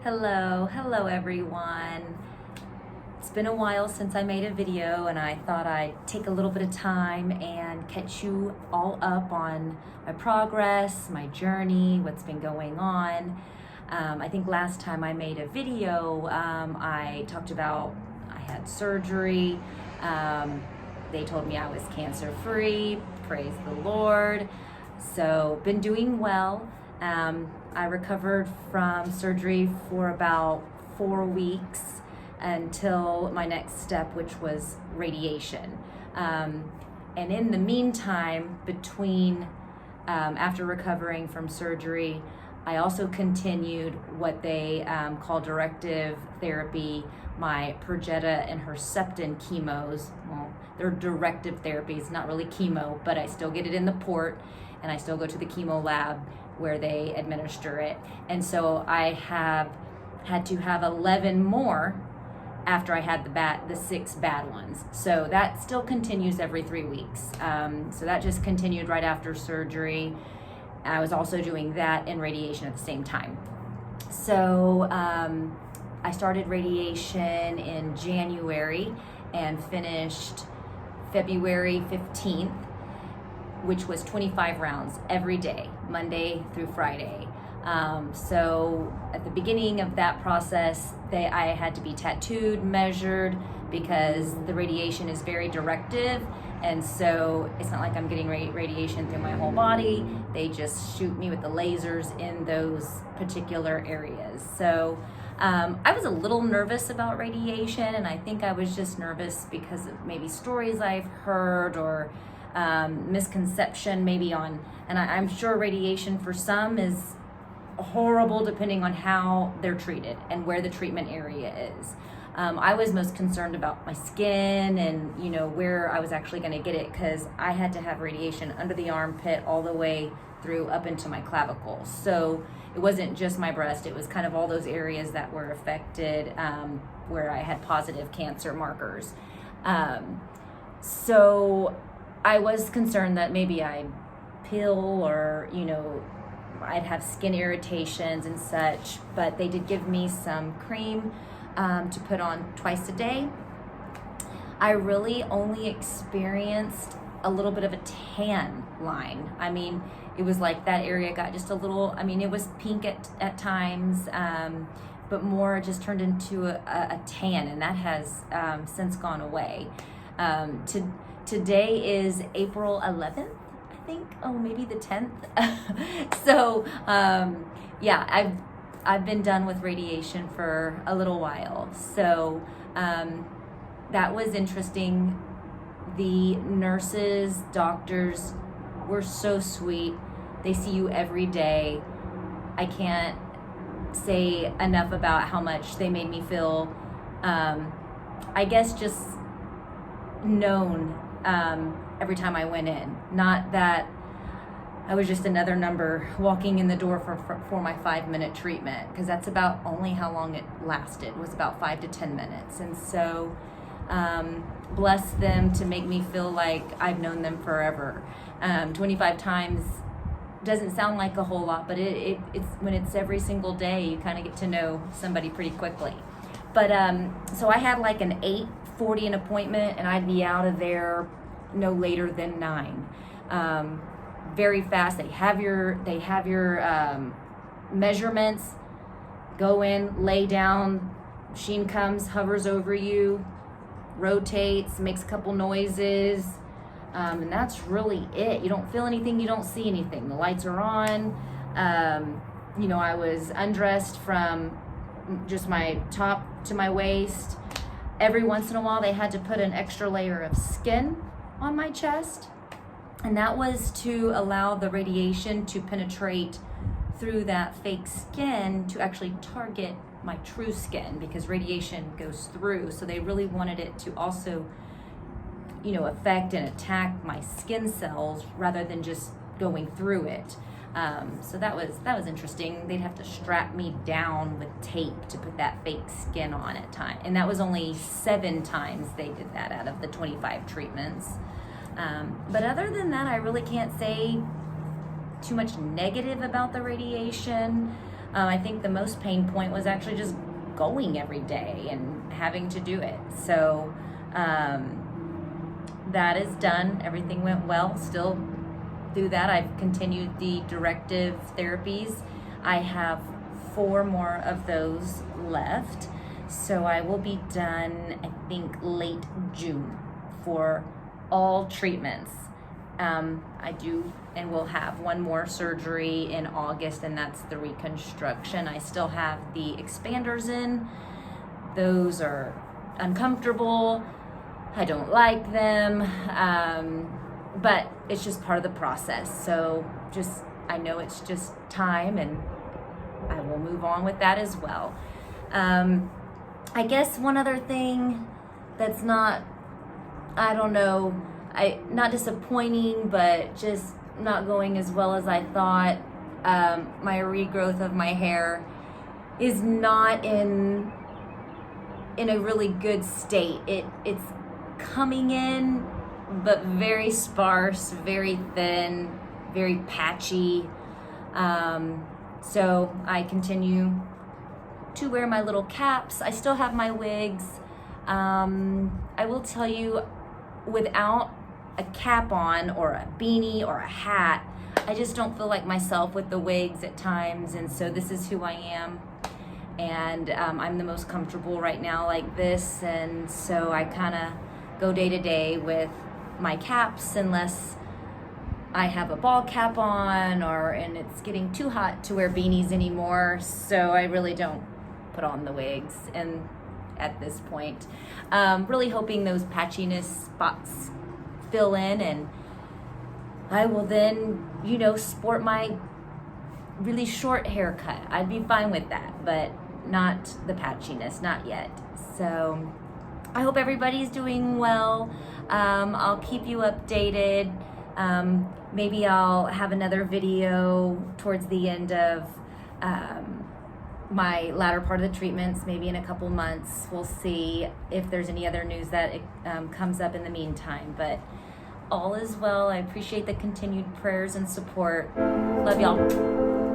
Hello everyone. It's been a while since I made a video and I thought I'd take a little bit of time and catch you all up on my progress, my journey, what's been going on. I think last time I made a video, I talked about I had surgery. They told me I was cancer free, praise the Lord. So been doing well. I recovered from surgery for about 4 weeks until my next step, which was radiation. And in the meantime, after recovering from surgery, I also continued what they call directive therapy, my Perjeta and Herceptin chemos. Well, they're directive therapies, not really chemo, but I still get it in the port and I still go to the chemo lab where they administer it. And so I have had to have 11 more after I had the 6 bad ones. So that still continues every 3 weeks. So that just continued right after surgery. I was also doing that and radiation at the same time. So I started radiation in January and finished February 15th, which was 25 rounds every day, Monday through Friday. So at the beginning of that process, I had to be tattooed, measured, because the radiation is very directive. And so it's not like I'm getting radiation through my whole body. They just shoot me with the lasers in those particular areas. So I was a little nervous about radiation, and I think I was just nervous because of maybe stories I've heard or misconception maybe on, and I'm sure radiation for some is horrible depending on how they're treated and where the treatment area is. I was most concerned about my skin and where I was actually going to get it, because I had to have radiation under the armpit all the way through up into my clavicle. So it wasn't just my breast, it was kind of all those areas that were affected, where I had positive cancer markers. So I was concerned that maybe I'd peel or I'd have skin irritations and such, but they did give me some cream to put on twice a day. I really only experienced a little bit of a tan line. I mean, it was like that area got just a little, it was pink at times, but more just turned into a tan, and that has since gone away. Today is April 11th, I think. Oh, maybe the 10th. So, yeah, I've been done with radiation for a little while. So, that was interesting. The nurses, doctors were so sweet. They see you every day. I can't say enough about how much they made me feel, I guess, just known every time I went in. Not that I was just another number walking in the door for my 5-minute treatment, because that's about only how long it lasted, was about 5 to 10 minutes. And so bless them to make me feel like I've known them forever. 25 times doesn't sound like a whole lot, but it's when it's every single day, you kind of get to know somebody pretty quickly. But so I had like an 8:40 an appointment, and I'd be out of there no later than 9. Very fast. They have your measurements. Go in, lay down. Machine comes, hovers over you, rotates, makes a couple noises, and that's really it. You don't feel anything. You don't see anything. The lights are on. I was undressed from just my top to my waist. Every once in a while, they had to put an extra layer of skin on my chest, and that was to allow the radiation to penetrate through that fake skin to actually target my true skin, because radiation goes through. So they really wanted it to also, affect and attack my skin cells rather than just going through it. So that was interesting. They'd have to strap me down with tape to put that fake skin on at time, and that was only 7 times they did that out of the 25 treatments. But other than that, I really can't say too much negative about the radiation. I think the most pain point was actually just going every day and having to do it. So that is done. Everything went well. Still do that. I've continued the directive therapies. I have 4 more of those left. So I will be done, I think, late June for all treatments. I do and will have 1 more surgery in August, and that's the reconstruction. I still have the expanders in. Those are uncomfortable. I don't like them, but it's just part of the process. So I know it's just time, and I will move on with that as well. I guess one other thing that's not, I don't know, not disappointing, but just not going as well as I thought. My regrowth of my hair is not in a really good state. It's coming in, but very sparse, very thin, very patchy. So I continue to wear my little caps. I still have my wigs. I will tell you, without a cap on or a beanie or a hat, I just don't feel like myself with the wigs at times, and so this is who I am. And I'm the most comfortable right now like this, and so I kind of go day to day with my caps unless I have a ball cap on and it's getting too hot to wear beanies anymore, so I really don't put on the wigs and at this point. Really hoping those patchiness spots fill in, and I will then, sport my really short haircut. I'd be fine with that, but not the patchiness, not yet. So I hope everybody's doing well. I'll keep you updated. Maybe I'll have another video towards the end of my latter part of the treatments, maybe in a couple months. We'll see if there's any other news that comes up in the meantime. But all is well. I appreciate the continued prayers and support. Love y'all.